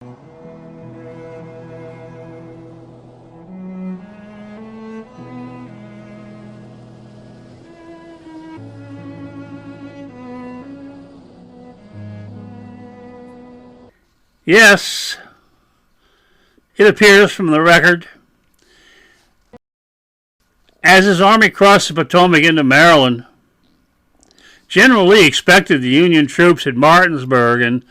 Yes, it appears from the record, as his army crossed the Potomac into Maryland, General Lee expected the Union troops at Martinsburg and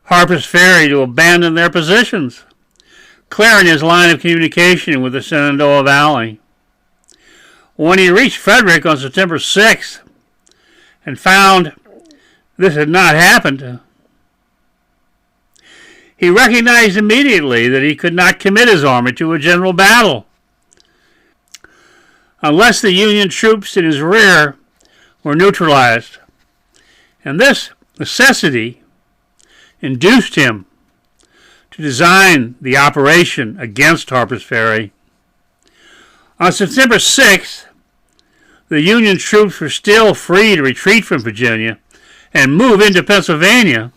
Harper's Ferry to abandon their positions, clearing his line of communication with the Shenandoah Valley. When he reached Frederick on September 6th and found this had not happened, he recognized immediately that he could not commit his army to a general battle unless the Union troops in his rear were neutralized. And this necessity induced him to design the operation against Harper's Ferry. On September 6th, the Union troops were still free to retreat from Virginia and move into Pennsylvania.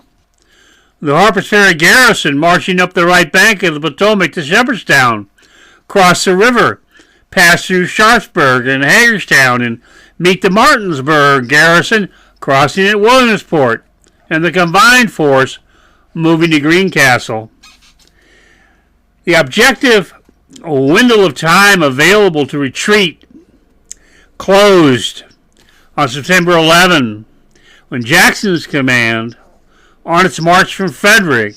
The Harper's Ferry garrison, marching up the right bank of the Potomac to Shepherdstown, crossed the river, pass through Sharpsburg and Hagerstown, and meet the Martinsburg garrison crossing at Williamsport, and the combined force moving to Greencastle. The objective window of time available to retreat closed on September 11, when Jackson's command, on its march from Frederick,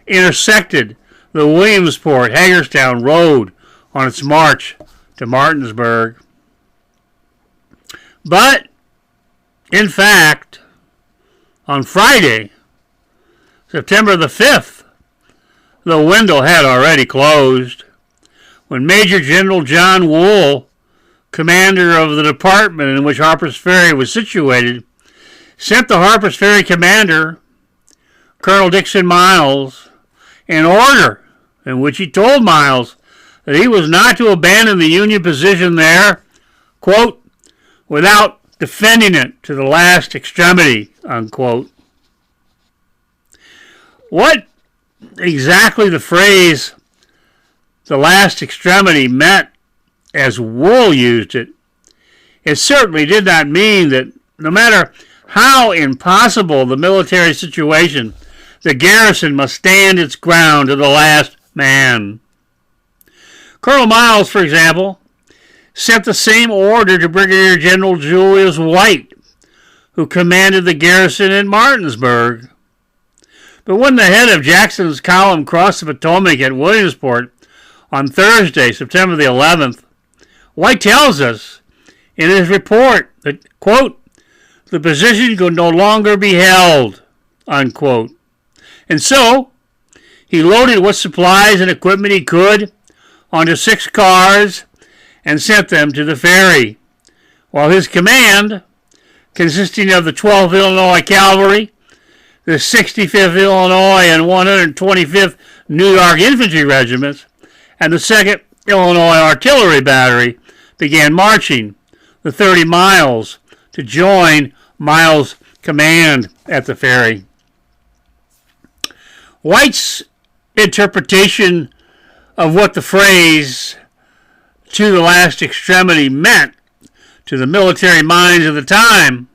intersected the Williamsport-Hagerstown road on its march to Martinsburg. But, in fact, on Friday, September the 5th, the window had already closed when Major General John Wool, commander of the department in which Harper's Ferry was situated, sent the Harper's Ferry commander, Colonel Dixon Miles, an order in which he told Miles that he was not to abandon the Union position there, quote, without defending it to the last extremity, unquote. What exactly the phrase the last extremity meant as Wool used it, it certainly did not mean that no matter how impossible the military situation, the garrison must stand its ground to the last man. Colonel Miles, for example, sent the same order to Brigadier General Julius White, who commanded the garrison at Martinsburg. But when the head of Jackson's column crossed the Potomac at Williamsport on Thursday, September the 11th, White tells us in his report that, quote, the position could no longer be held, unquote. And so, he loaded what supplies and equipment he could onto 6 cars and sent them to the ferry, while his command, consisting of the 12th Illinois Cavalry, the 65th Illinois and 125th New York Infantry Regiments, and the 2nd Illinois Artillery Battery, began marching the 30 miles to join Miles' command at the ferry. White's interpretation of what the phrase "to the last extremity" meant to the military minds of the time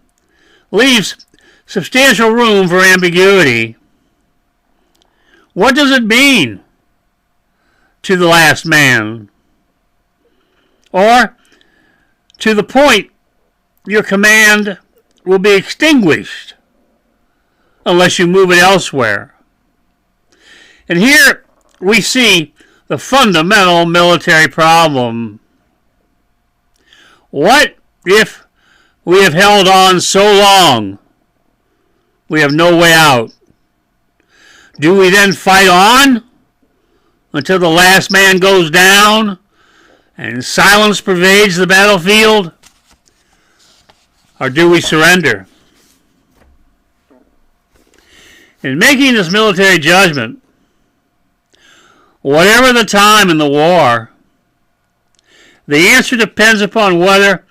leaves substantial room for ambiguity. What does it mean, to the last man? Or, to the point your command will be extinguished unless you move it elsewhere? And here we see the fundamental military problem. What if we have held on so long we have no way out? Do we then fight on until the last man goes down and silence pervades the battlefield? Or do we surrender? In making this military judgment, whatever the time in the war, the answer depends upon whether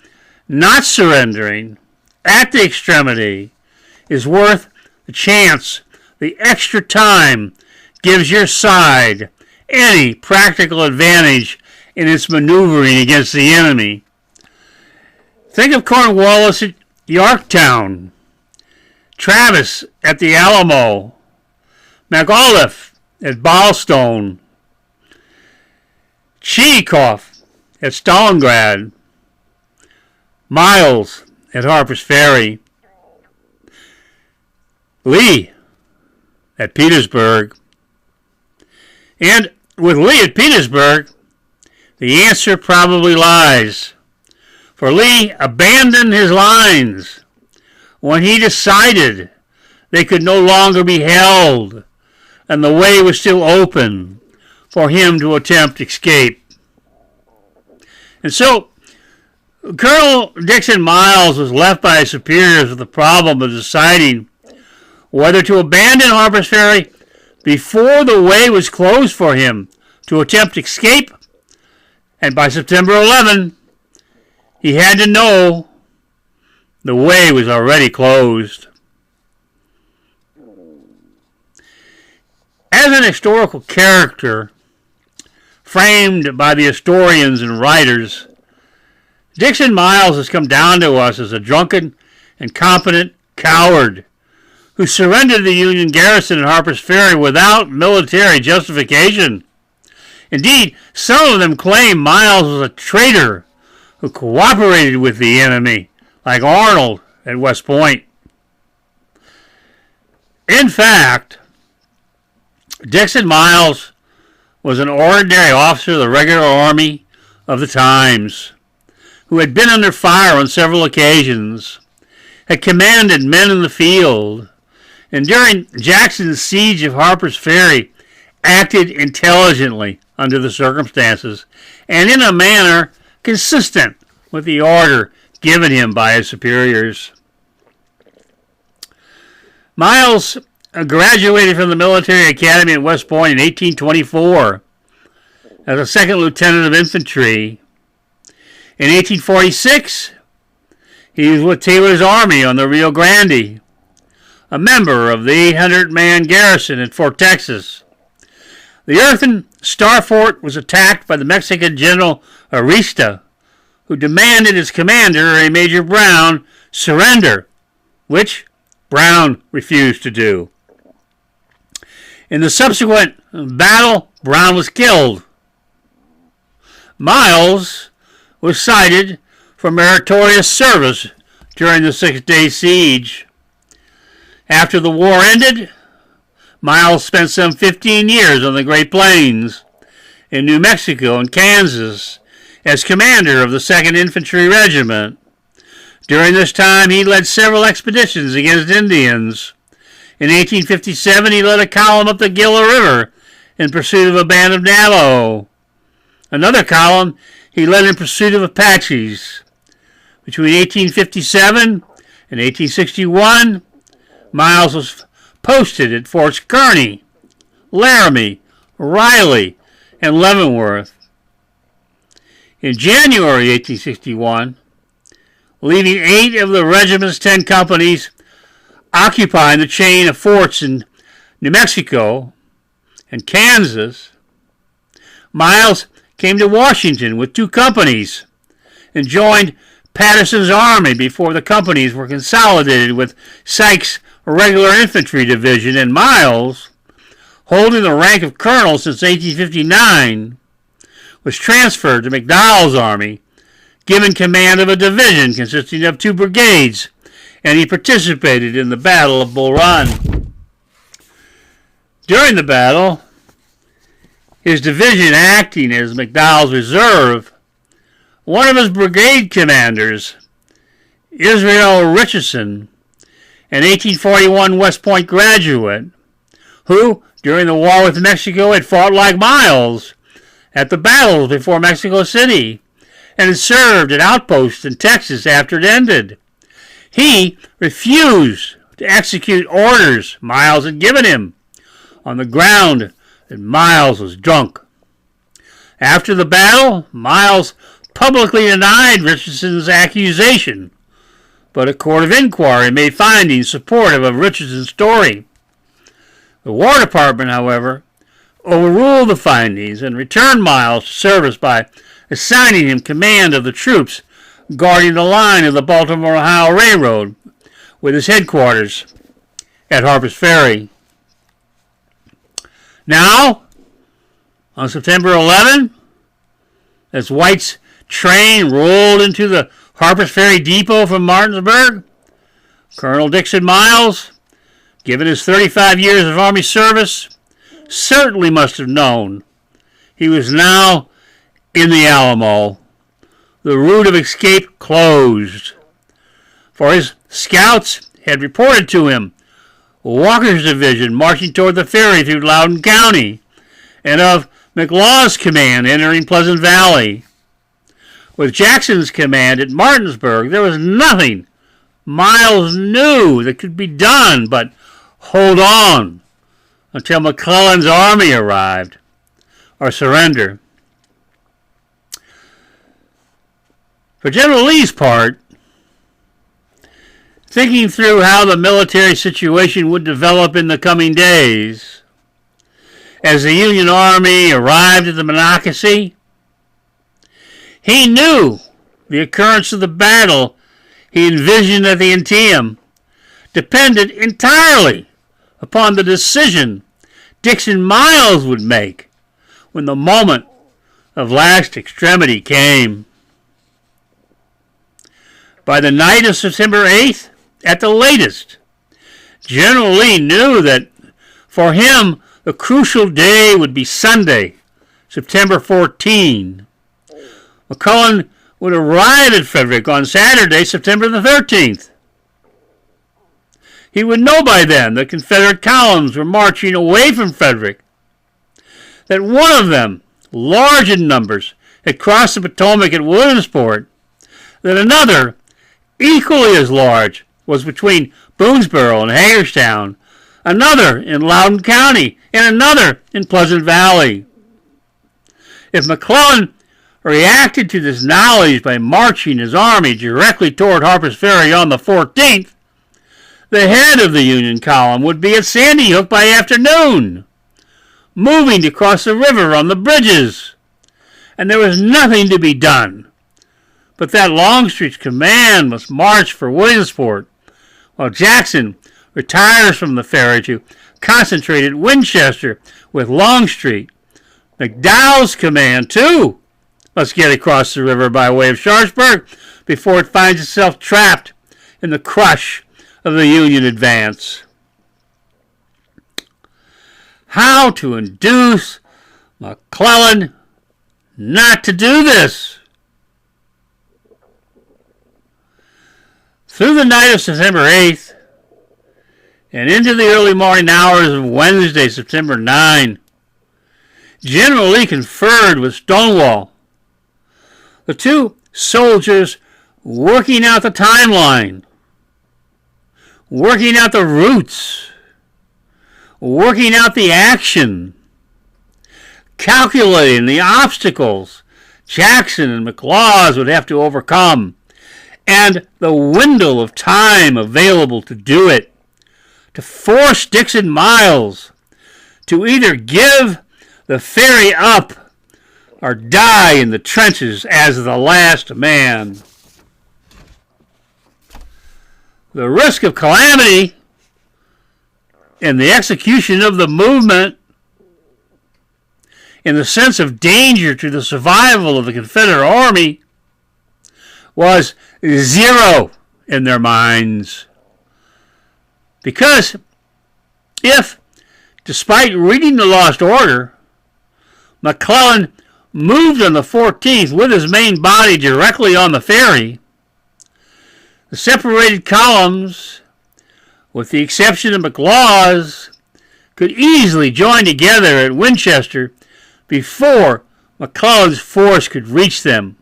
not surrendering at the extremity is worth the chance, the extra time gives your side any practical advantage in its maneuvering against the enemy. Think of Cornwallis at Yorktown, Travis at the Alamo, MacAuliffe at Ballstone, Chickoff at Stalingrad, Miles at Harper's Ferry, Lee at Petersburg. And with Lee at Petersburg, the answer probably lies. For Lee abandoned his lines when he decided they could no longer be held and the way was still open for him to attempt escape. And so, Colonel Dixon Miles was left by his superiors with the problem of deciding whether to abandon Harper's Ferry before the way was closed for him to attempt escape, and by September 11, he had to know the way was already closed. As an historical character, framed by the historians and writers, Dixon Miles has come down to us as a drunken, incompetent coward who surrendered the Union garrison at Harper's Ferry without military justification. Indeed, some of them claim Miles was a traitor who cooperated with the enemy, like Arnold at West Point. In fact, Dixon Miles was an ordinary officer of the regular army of the times, who had been under fire on several occasions, had commanded men in the field, and during Jackson's siege of Harper's Ferry, acted intelligently under the circumstances, and in a manner consistent with the order given him by his superiors. Miles graduated from the military academy at West Point in 1824 as a second lieutenant of infantry. In 1846, he was with Taylor's army on the Rio Grande, a member of the 800-man garrison at Fort Texas. The earthen Star Fort was attacked by the Mexican General Arista, who demanded its commander, a Major Brown, surrender, which Brown refused to do. In the subsequent battle, Brown was killed. Miles was cited for meritorious service during the 6-day siege. After the war ended, Miles spent some 15 years on the Great Plains, in New Mexico and Kansas, as commander of the 2nd Infantry Regiment. During this time, he led several expeditions against Indians. In 1857, he led a column up the Gila River in pursuit of a band of Navajo. Another column he led in pursuit of Apaches. Between 1857 and 1861, Miles was posted at Forts Kearny, Laramie, Riley, and Leavenworth. In January 1861, leaving 8 of the regiment's 10 companies occupying the chain of forts in New Mexico and Kansas, Miles came to Washington with 2 companies and joined Patterson's army before the companies were consolidated with Sykes' regular infantry division, and Miles, holding the rank of colonel since 1859, was transferred to McDowell's army, given command of a division consisting of 2 brigades, and he participated in the Battle of Bull Run. During the battle, his division acting as McDowell's reserve, one of his brigade commanders, Israel Richardson, an 1841 West Point graduate, who, during the war with Mexico, had fought like Miles at the battles before Mexico City, and had served at outposts in Texas after it ended. He refused to execute orders Miles had given him on the ground that Miles was drunk. After the battle, Miles publicly denied Richardson's accusation, but a court of inquiry made findings supportive of Richardson's story. The War Department, however, overruled the findings and returned Miles to service by assigning him command of the troops guarding the line of the Baltimore-Ohio Railroad with his headquarters at Harper's Ferry. Now, on September 11, as White's train rolled into the Harper's Ferry depot from Martinsburg, Colonel Dixon Miles, given his 35 years of Army service, certainly must have known he was now in the Alamo, the route of escape closed. For his scouts had reported to him Walker's division marching toward the ferry through Loudoun County, and of McLaw's command entering Pleasant Valley. With Jackson's command at Martinsburg, there was nothing Miles knew that could be done but hold on until McClellan's army arrived or surrender. For General Lee's part, thinking through how the military situation would develop in the coming days, as the Union Army arrived at the Monocacy, he knew the occurrence of the battle he envisioned at the Antietam depended entirely upon the decision Dixon Miles would make when the moment of last extremity came. By the night of September 8th, at the latest, General Lee knew that for him the crucial day would be Sunday, September 14. McClellan would arrive at Frederick on Saturday, September the 13th. He would know by then that Confederate columns were marching away from Frederick, that one of them, large in numbers, had crossed the Potomac at Williamsport, that another, equally as large, was between Boonesboro and Hagerstown, another in Loudoun County, and another in Pleasant Valley. If McClellan reacted to this knowledge by marching his army directly toward Harper's Ferry on the 14th, the head of the Union column would be at Sandy Hook by afternoon, moving to cross the river on the bridges, and there was nothing to be done but that Longstreet's command must march for Williamsport, while Jackson retires from the ferry to concentrate at Winchester with Longstreet. McDowell's command, too, must get across the river by way of Sharpsburg before it finds itself trapped in the crush of the Union advance. How to induce McClellan not to do this? Through the night of September 8th and into the early morning hours of Wednesday, September 9, General Lee conferred with Stonewall. The two soldiers working out the timeline, working out the routes, working out the action, calculating the obstacles Jackson and McLaws would have to overcome, and the window of time available to do it, to force Dixon Miles to either give the ferry up or die in the trenches as the last man. The risk of calamity in the execution of the movement, in the sense of danger to the survival of the Confederate Army, was zero in their minds. Because if, despite reading the lost order, McClellan moved on the 14th with his main body directly on the ferry, the separated columns, with the exception of McLaws, could easily join together at Winchester before McClellan's force could reach them.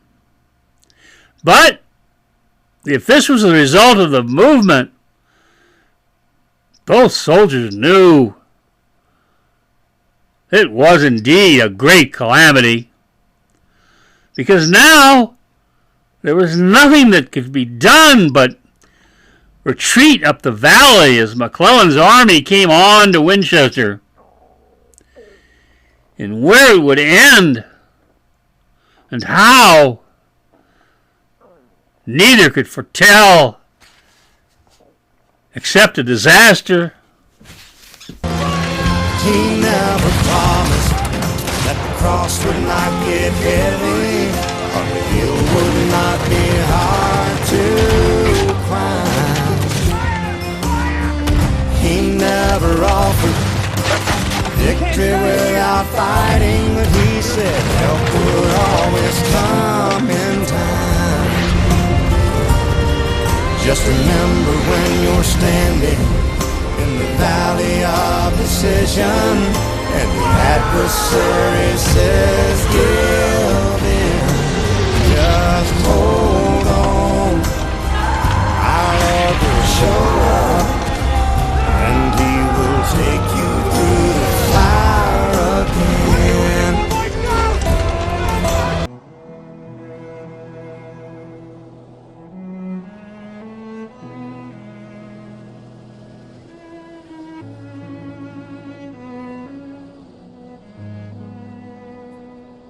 But if this was the result of the movement, both soldiers knew it was indeed a great calamity, because now there was nothing that could be done but retreat up the valley as McClellan's army came on to Winchester. and where it would end and how, neither could foretell, except a disaster. He never promised that the cross would not get heavy, or the hill would not be hard to climb. He never offered victory without fighting, but he said help would always come in time. Just remember when you're standing in the valley of decision and the adversary says,